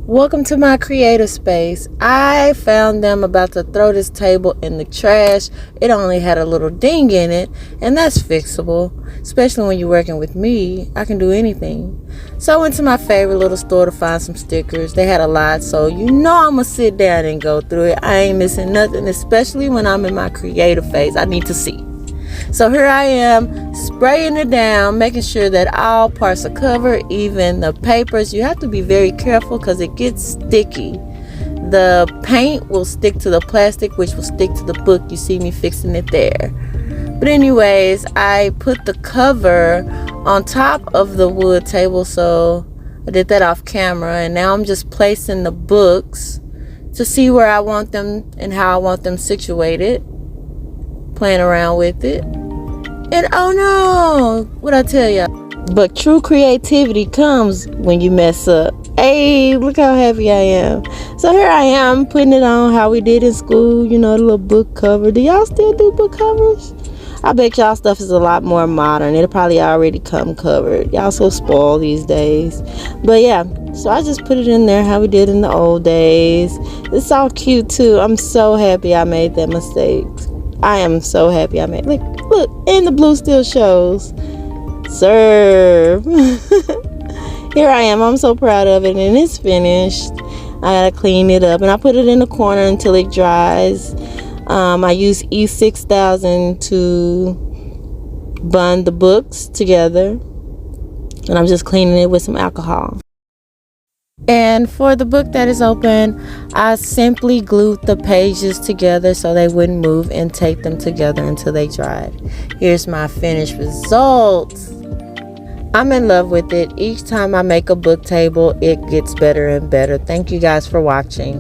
Welcome to my creative space. I found them about to throw this table in the trash. It only had a little ding in it, and that's fixable. Especially when you're working with me, I can do anything. So I went to my favorite little store to find some stickers. They had a lot, so you know I'm gonna sit down and go through it. I ain't missing nothing, especially when I'm in my creative phase. I need to see. So here I am, spraying it down, making sure that all parts are covered, even the papers. You have to be very careful because it gets sticky. The paint will stick to the plastic, which will stick to the book. You see me fixing it there. But anyways, I put the cover on top of the wood table, so I did that off camera, and now I'm just placing the books to see where I want them and how I want them situated. Playing around with it, and oh no, what I tell ya? But true creativity comes when you mess up. Hey, look how happy I am. So here I am putting it on how we did in school, you know, the little book cover. Do y'all still do book covers? I bet y'all stuff is a lot more modern. It'll probably already come covered. Y'all so spoiled these days. But yeah, so I just put it in there how we did in the old days. It's all cute too. I'm so happy I made that mistake. I am so happy I made it. Look, and the blue still shows. Serve. Here I am. I'm so proud of it, and it's finished. I gotta clean it up, and I put it in the corner until it dries. I use E6000 to bond the books together, and I'm just cleaning it with some alcohol. And for the book that is open, I simply glued the pages together so they wouldn't move and tape them together until they dried. Here's my finished results. I'm in love with it. Each time I make a book table, it gets better and better. Thank you guys for watching.